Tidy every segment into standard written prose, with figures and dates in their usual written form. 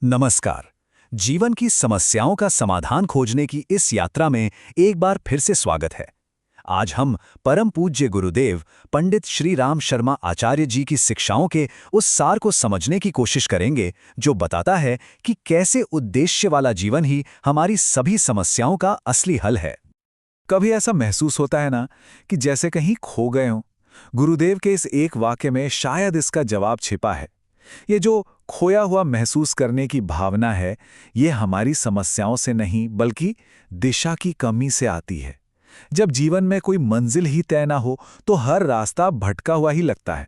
नमस्कार। जीवन की समस्याओं का समाधान खोजने की इस यात्रा में एक बार फिर से स्वागत है। आज हम परम पूज्य गुरुदेव पंडित श्री राम शर्मा आचार्य जी की शिक्षाओं के उस सार को समझने की कोशिश करेंगे जो बताता है कि कैसे उद्देश्य वाला जीवन ही हमारी सभी समस्याओं का असली हल है। कभी ऐसा महसूस होता है ना कि जैसे कहीं खो गए हों। गुरुदेव के इस एक वाक्य में शायद इसका जवाब छिपा है। ये जो खोया हुआ महसूस करने की भावना है, ये हमारी समस्याओं से नहीं बल्कि दिशा की कमी से आती है। जब जीवन में कोई मंजिल ही तय ना हो तो हर रास्ता भटका हुआ ही लगता है।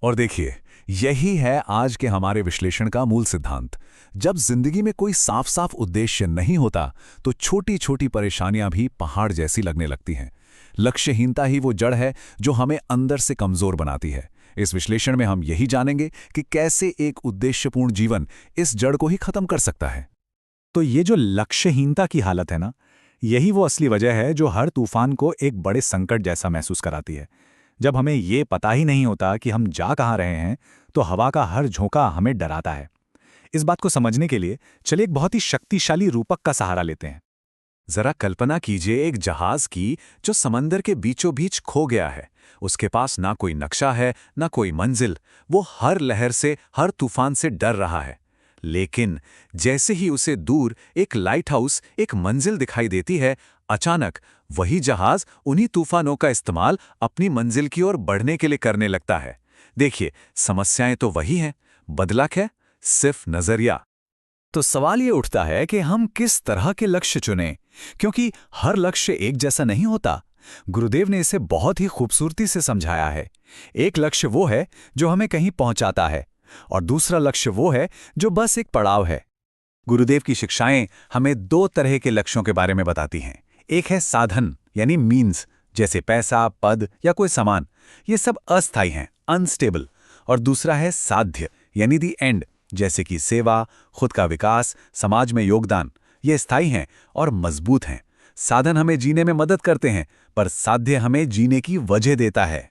और देखिए, यही है आज के हमारे विश्लेषण का मूल सिद्धांत। जब जिंदगी में कोई साफ साफ उद्देश्य नहीं होता तो छोटी छोटी परेशानियां भी पहाड़ जैसी लगने लगती हैं। लक्ष्यहीनता ही वो जड़ है जो हमें अंदर से कमजोर बनाती है। इस विश्लेषण में हम यही जानेंगे कि कैसे एक उद्देश्यपूर्ण जीवन इस जड़ को ही खत्म कर सकता है। तो ये जो लक्ष्यहीनता की हालत है ना, यही वो असली वजह है जो हर तूफान को एक बड़े संकट जैसा महसूस कराती है। जब हमें ये पता ही नहीं होता कि हम जा कहाँ रहे हैं, तो हवा का हर झोंका हमें डराता है। इस बात को समझने के लिए चलिए एक बहुत ही शक्तिशाली रूपक का सहारा लेते हैं। जरा कल्पना कीजिए एक जहाज की जो समंदर के बीचों बीच खो गया है। उसके पास ना कोई नक्शा है, ना कोई मंजिल। वो हर लहर से, हर तूफान से डर रहा है। लेकिन जैसे ही उसे दूर एक लाइट हाउस, एक मंजिल दिखाई देती है, अचानक वही जहाज उन्हीं तूफानों का इस्तेमाल अपनी मंजिल की ओर बढ़ने के लिए करने लगता है। देखिए, समस्याएं तो वही हैं, बदला क्या? सिर्फ नजरिया। तो सवाल ये उठता है कि हम किस तरह के लक्ष्य चुनें, क्योंकि हर लक्ष्य एक जैसा नहीं होता। गुरुदेव ने इसे बहुत ही खूबसूरती से समझाया है। एक लक्ष्य वो है जो हमें कहीं पहुंचाता है, और दूसरा लक्ष्य वो है जो बस एक पड़ाव है। गुरुदेव की शिक्षाएं हमें दो तरह के लक्ष्यों के बारे में बताती हैं। एक है साधन यानी मीन्स, जैसे पैसा, पद या कोई सामान। ये सब अस्थायी हैं, अनस्टेबल। और दूसरा है साध्य यानी दी एंड, जैसे कि सेवा, खुद का विकास, समाज में योगदान। ये स्थायी हैं और मजबूत हैं। साधन हमें जीने में मदद करते हैं, पर साध्य हमें जीने की वजह देता है।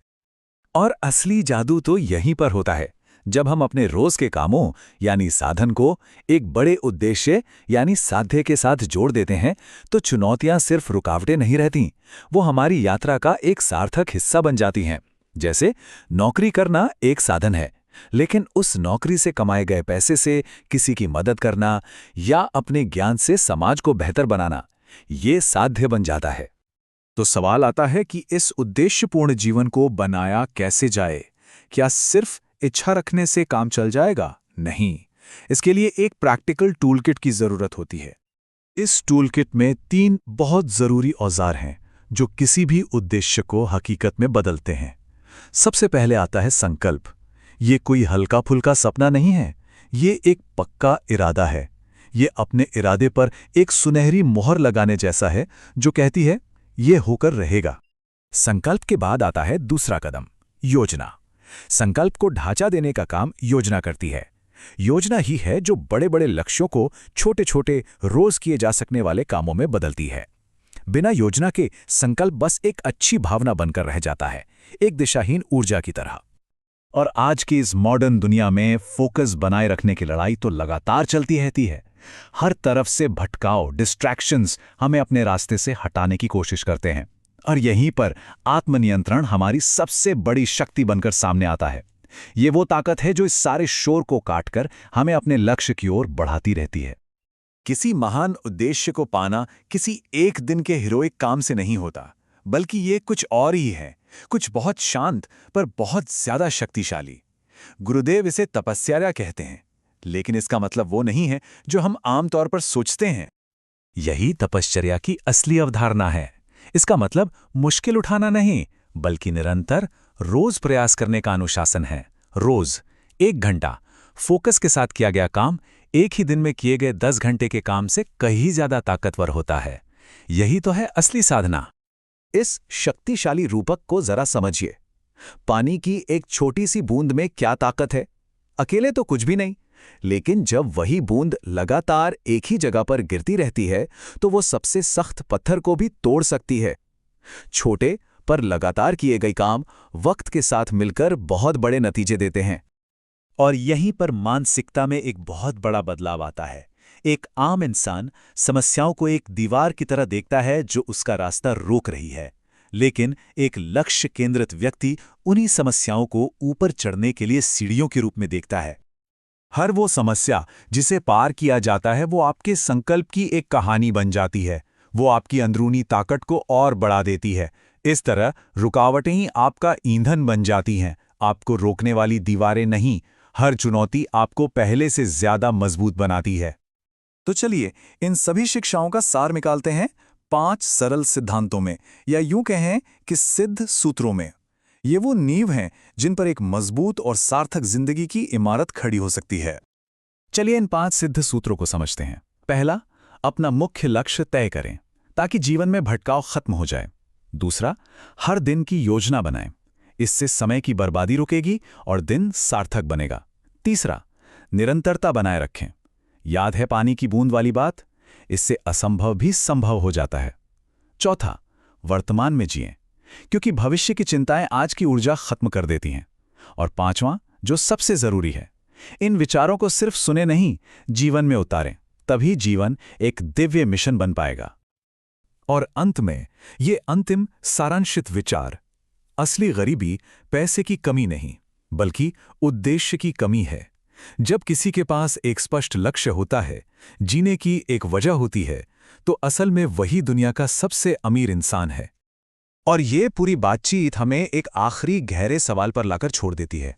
और असली जादू तो यहीं पर होता है, जब हम अपने रोज के कामों यानी साधन को एक बड़े उद्देश्य यानी साध्य के साथ जोड़ देते हैं, तो चुनौतियां सिर्फ रुकावटें नहीं रहती, वो हमारी यात्रा का एक सार्थक हिस्सा बन जाती हैं। जैसे नौकरी करना एक साधन है, लेकिन उस नौकरी से कमाए गए पैसे से किसी की मदद करना या अपने ज्ञान से समाज को बेहतर बनाना, ये साध्य बन जाता है। तो सवाल आता है कि इस उद्देश्यपूर्ण जीवन को बनाया कैसे जाए? क्या सिर्फ इच्छा रखने से काम चल जाएगा? नहीं, इसके लिए एक प्रैक्टिकल टूलकिट की जरूरत होती है। इस टूलकिट में 3 बहुत जरूरी औजार हैं जो किसी भी उद्देश्य को हकीकत में बदलते हैं। सबसे पहले आता है संकल्प। ये कोई हल्का फुल्का सपना नहीं है, ये एक पक्का इरादा है। ये अपने इरादे पर एक सुनहरी मोहर लगाने जैसा है जो कहती है ये होकर रहेगा। संकल्प के बाद आता है दूसरा कदम, योजना। संकल्प को ढांचा देने का काम योजना करती है। योजना ही है जो बड़े बड़े लक्ष्यों को छोटे छोटे रोज किए जा सकने वाले कामों में बदलती है। बिना योजना के संकल्प बस एक अच्छी भावना बनकर रह जाता है, एक दिशाहीन ऊर्जा की तरह। और आज की इस मॉडर्न दुनिया में फोकस बनाए रखने की लड़ाई तो लगातार चलती रहती है। हर तरफ से भटकाव, डिस्ट्रैक्शंस हमें अपने रास्ते से हटाने की कोशिश करते हैं, और यहीं पर आत्मनियंत्रण हमारी सबसे बड़ी शक्ति बनकर सामने आता है। ये वो ताकत है जो इस सारे शोर को काटकर हमें अपने लक्ष्य की ओर बढ़ाती रहती है। किसी महान उद्देश्य को पाना किसी एक दिन के हीरोइक काम से नहीं होता, बल्कि ये कुछ और ही है, कुछ बहुत शांत पर बहुत ज्यादा शक्तिशाली। गुरुदेव इसे तपस्या कहते हैं, लेकिन इसका मतलब वो नहीं है जो हम आमतौर पर सोचते हैं। यही तपश्चर्या की असली अवधारणा है। इसका मतलब मुश्किल उठाना नहीं, बल्कि निरंतर रोज प्रयास करने का अनुशासन है। रोज 1 घंटा फोकस के साथ किया गया काम एक ही दिन में किए गए 10 घंटे के काम से कहीं ज्यादा ताकतवर होता है। यही तो है असली साधना। इस शक्तिशाली रूपक को जरा समझिए। पानी की एक छोटी सी बूंद में क्या ताकत है? अकेले तो कुछ भी नहीं, लेकिन जब वही बूंद लगातार एक ही जगह पर गिरती रहती है तो वो सबसे सख्त पत्थर को भी तोड़ सकती है। छोटे पर लगातार किए गए काम वक्त के साथ मिलकर बहुत बड़े नतीजे देते हैं। और यहीं पर मानसिकता में एक बहुत बड़ा बदलाव आता है। एक आम इंसान समस्याओं को एक दीवार की तरह देखता है जो उसका रास्ता रोक रही है, लेकिन एक लक्ष्य केंद्रित व्यक्ति उन्हीं समस्याओं को ऊपर चढ़ने के लिए सीढ़ियों के रूप में देखता है। हर वो समस्या जिसे पार किया जाता है वो आपके संकल्प की एक कहानी बन जाती है। वो आपकी अंदरूनी ताकत को और बढ़ा देती है। इस तरह रुकावटें ही आपका ईंधन बन जाती हैं, आपको रोकने वाली दीवारें नहीं। हर चुनौती आपको पहले से ज्यादा मजबूत बनाती है। तो चलिए इन सभी शिक्षाओं का सार निकालते हैं 5 सरल सिद्धांतों में, या यूं कहें कि सिद्ध सूत्रों में। ये वो नींव हैं जिन पर एक मजबूत और सार्थक जिंदगी की इमारत खड़ी हो सकती है। चलिए इन 5 सिद्ध सूत्रों को समझते हैं। पहला, अपना मुख्य लक्ष्य तय करें ताकि जीवन में भटकाव खत्म हो जाए। दूसरा, हर दिन की योजना बनाएं, इससे समय की बर्बादी रुकेगी और दिन सार्थक बनेगा। तीसरा, निरंतरता बनाए रखें। याद है पानी की बूंद वाली बात? इससे असंभव भी संभव हो जाता है। चौथा, वर्तमान में जिएं, क्योंकि भविष्य की चिंताएं आज की ऊर्जा खत्म कर देती हैं। और पांचवां, जो सबसे जरूरी है, इन विचारों को सिर्फ सुने नहीं, जीवन में उतारें, तभी जीवन एक दिव्य मिशन बन पाएगा। और अंत में ये अंतिम सारांशित विचार, असली गरीबी पैसे की कमी नहीं बल्कि उद्देश्य की कमी है। जब किसी के पास एक स्पष्ट लक्ष्य होता है, जीने की एक वजह होती है, तो असल में वही दुनिया का सबसे अमीर इंसान है। और ये पूरी बातचीत हमें एक आखिरी गहरे सवाल पर लाकर छोड़ देती है।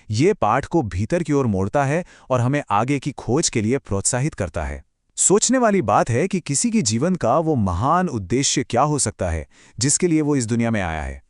ये पाठ को भीतर की ओर मोड़ता है और हमें आगे की खोज के लिए प्रोत्साहित करता है। सोचने वाली बात है कि किसी की जीवन का वो महान उद्देश्य क्या हो सकता है जिसके लिए वो इस दुनिया में आया है।